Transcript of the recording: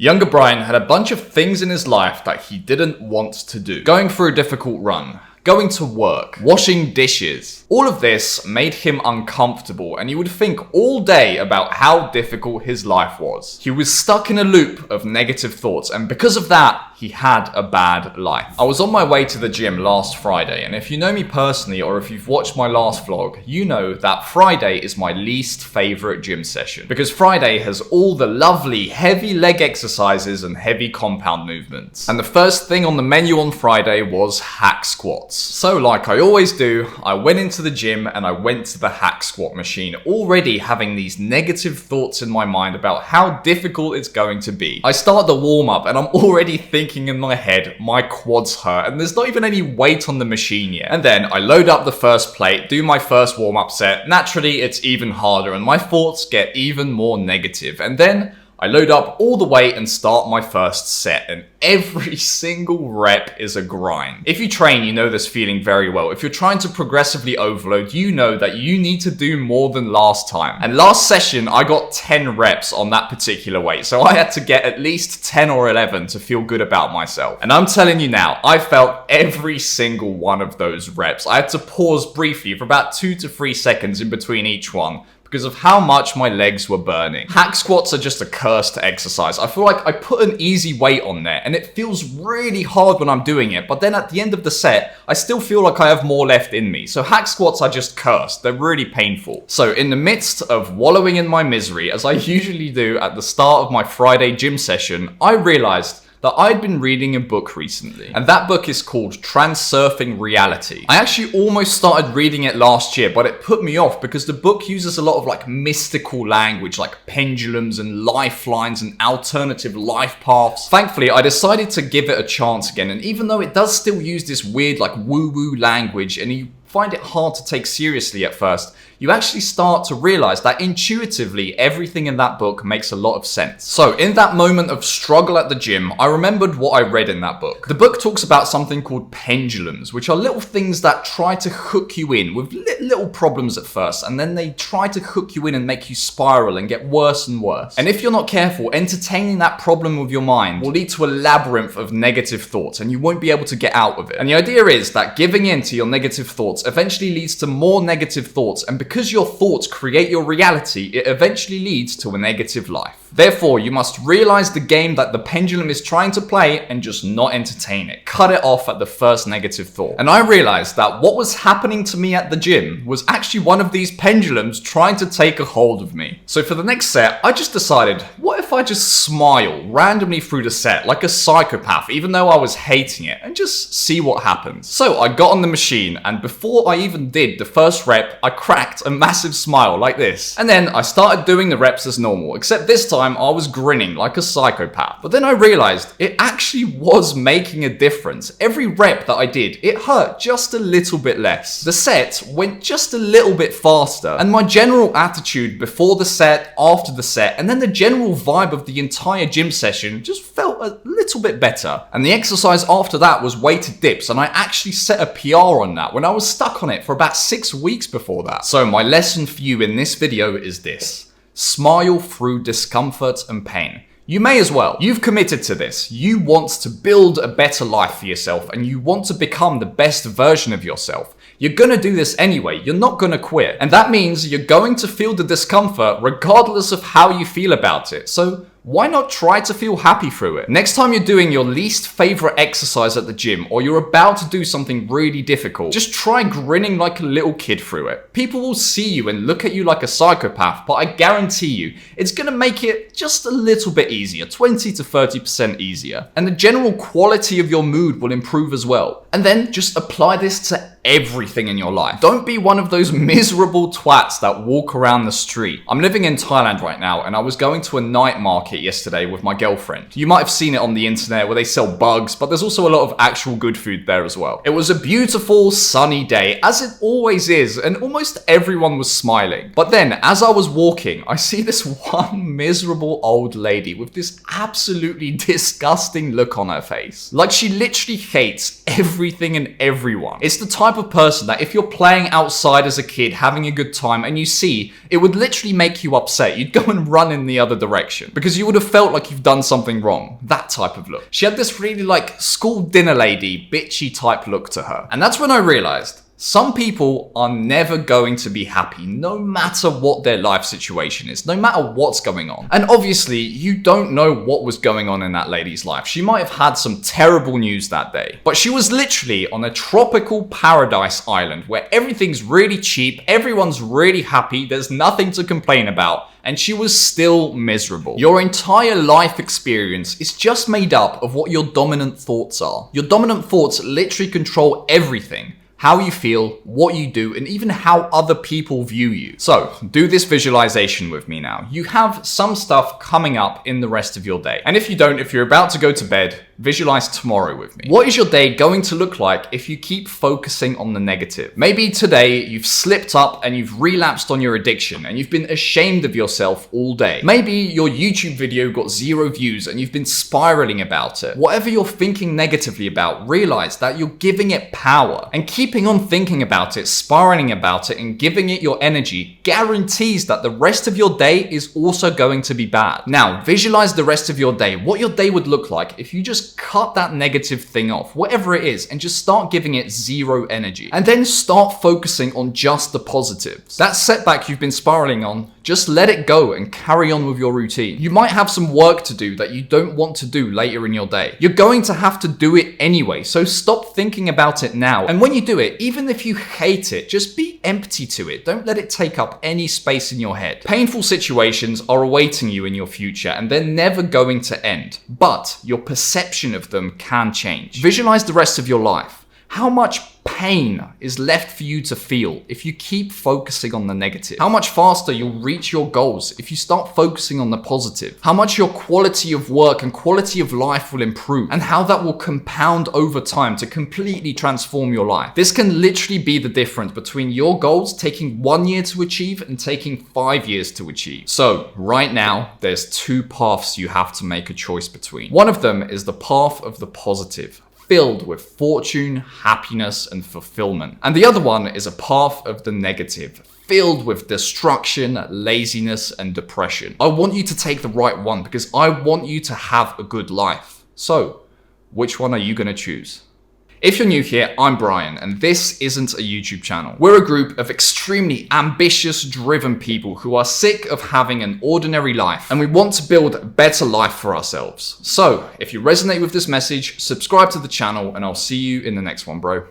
Younger Brian had a bunch of things in his life that he didn't want to do. Going through a difficult run, going to work, washing dishes. All of this made him uncomfortable, and you would think all day about how difficult his life was. He was stuck in a loop of negative thoughts, and because of that, he had a bad life. I was on my way to the gym last Friday, and if you know me personally or if you've watched my last vlog, you know that Friday is my least favorite gym session, because Friday has all the lovely heavy leg exercises and heavy compound movements. And the first thing on the menu on Friday was hack squats. So like I always do, I went into the gym and I went to the hack squat machine, already having these negative thoughts in my mind about how difficult it's going to be. I start the warm up and I'm already thinking in my head, my quads hurt and there's not even any weight on the machine yet. And then I load up the first plate, do my first warm up set. Naturally, it's even harder and my thoughts get even more negative. And then I load up all the weight and start my first set, and every single rep is a grind. If you train, you know this feeling very well. If you're trying to progressively overload, you know that you need to do more than last time. And last session, I got 10 reps on that particular weight, so I had to get at least 10 or 11 to feel good about myself. And I'm telling you now, I felt every single one of those reps. I had to pause briefly for about 2 to 3 seconds in between each one, because of how much my legs were burning. Hack squats are just a cursed exercise. I feel like I put an easy weight on there and it feels really hard when I'm doing it, but then at the end of the set, I still feel like I have more left in me. So hack squats are just cursed. They're really painful. So in the midst of wallowing in my misery, as I usually do at the start of my Friday gym session, I realized that I'd been reading a book recently, and that book is called Transurfing Reality. I actually almost started reading it last year, but it put me off because the book uses a lot of like mystical language, like pendulums and lifelines and alternative life paths. Thankfully, I decided to give it a chance again, and even though it does still use this weird like woo-woo language, and you find it hard to take seriously at first, you actually start to realize that intuitively everything in that book makes a lot of sense. So in that moment of struggle at the gym, I remembered what I read in that book. The book talks about something called pendulums, which are little things that try to hook you in with little problems at first, and then they try to hook you in and make you spiral and get worse and worse. And if you're not careful, entertaining that problem with your mind will lead to a labyrinth of negative thoughts, and you won't be able to get out of it. And the idea is that giving in to your negative thoughts eventually leads to more negative thoughts, and because your thoughts create your reality, it eventually leads to a negative life. Therefore, you must realize the game that the pendulum is trying to play and just not entertain it. Cut it off at the first negative thought. And I realized that what was happening to me at the gym was actually one of these pendulums trying to take a hold of me. So for the next set, I just decided, what if I just smile randomly through the set like a psychopath, even though I was hating it, and just see what happens. So I got on the machine, and before I even did the first rep, I cracked a massive smile like this. And then I started doing the reps as normal, except this time I was grinning like a psychopath. But then I realized it actually was making a difference. Every rep that I did, it hurt just a little bit less. The set went just a little bit faster, and my general attitude before the set, after the set, and then the general vibe of the entire gym session just felt a little bit better. And the exercise after that was weighted dips, and I actually set a PR on that when I was stuck on it for about 6 weeks before that. So my lesson for you in this video is this: smile through discomfort and pain. You may as well. You've committed to this. You want to build a better life for yourself, and you want to become the best version of yourself. You're gonna do this anyway. You're not gonna quit. And that means you're going to feel the discomfort regardless of how you feel about it. So why not try to feel happy through it? Next time you're doing your least favorite exercise at the gym, or you're about to do something really difficult, just try grinning like a little kid through it. People will see you and look at you like a psychopath, but I guarantee you, it's gonna make it just a little bit easier, 20 to 30% easier. And the general quality of your mood will improve as well. And then just apply this to everything in your life. Don't be one of those miserable twats that walk around the street. I'm living in Thailand right now, and I was going to a night market yesterday with my girlfriend. You might have seen it on the internet where they sell bugs, but there's also a lot of actual good food there as well. It was a beautiful sunny day, as it always is, and almost everyone was smiling. But then, as I was walking, I see this one miserable old lady with this absolutely disgusting look on her face. Like she literally hates everything and everyone. It's the type type of person that if you're playing outside as a kid, having a good time, and you see, it would literally make you upset. You'd go and run in the other direction because you would have felt like you've done something wrong. That type of look. She had this really like school dinner lady, bitchy type look to her. And that's when I realized some people are never going to be happy, no matter what their life situation is, no matter what's going on. And obviously, you don't know what was going on in that lady's life. She might have had some terrible news that day, but she was literally on a tropical paradise island where everything's really cheap, everyone's really happy, there's nothing to complain about, and she was still miserable. Your entire life experience is just made up of what your dominant thoughts are. Your dominant thoughts literally control everything. How you feel, what you do, and even how other people view you. So, do this visualization with me now. You have some stuff coming up in the rest of your day. And if you don't, if you're about to go to bed, visualize tomorrow with me. What is your day going to look like if you keep focusing on the negative? Maybe today you've slipped up and you've relapsed on your addiction and you've been ashamed of yourself all day. Maybe your YouTube video got 0 views and you've been spiraling about it. Whatever you're thinking negatively about, realize that you're giving it power, and keeping on thinking about it, spiraling about it, and giving it your energy guarantees that the rest of your day is also going to be bad. Now, visualize the rest of your day, what your day would look like if you just cut that negative thing off, whatever it is, and just start giving it 0 energy. And then start focusing on just the positives. That setback you've been spiraling on, just let it go and carry on with your routine. You might have some work to do that you don't want to do later in your day. You're going to have to do it anyway, so stop thinking about it now. And when you do it, even if you hate it, just be empty to it. Don't let it take up any space in your head. Painful situations are awaiting you in your future, and they're never going to end. But your perception of them can change. Visualize the rest of your life. How much pain is left for you to feel if you keep focusing on the negative? How much faster you'll reach your goals if you start focusing on the positive? How much your quality of work and quality of life will improve, and how that will compound over time to completely transform your life? This can literally be the difference between your goals taking 1 year to achieve and taking 5 years to achieve. So right now, there's 2 paths you have to make a choice between. One of them is the path of the positive, filled with fortune, happiness, and fulfillment. And the other one is a path of the negative, filled with destruction, laziness, and depression. I want you to take the right one because I want you to have a good life. So, which one are you going to choose? If you're new here, I'm Brian, and this isn't a YouTube channel. We're a group of extremely ambitious, driven people who are sick of having an ordinary life, and we want to build a better life for ourselves. So, if you resonate with this message, subscribe to the channel, and I'll see you in the next one, bro.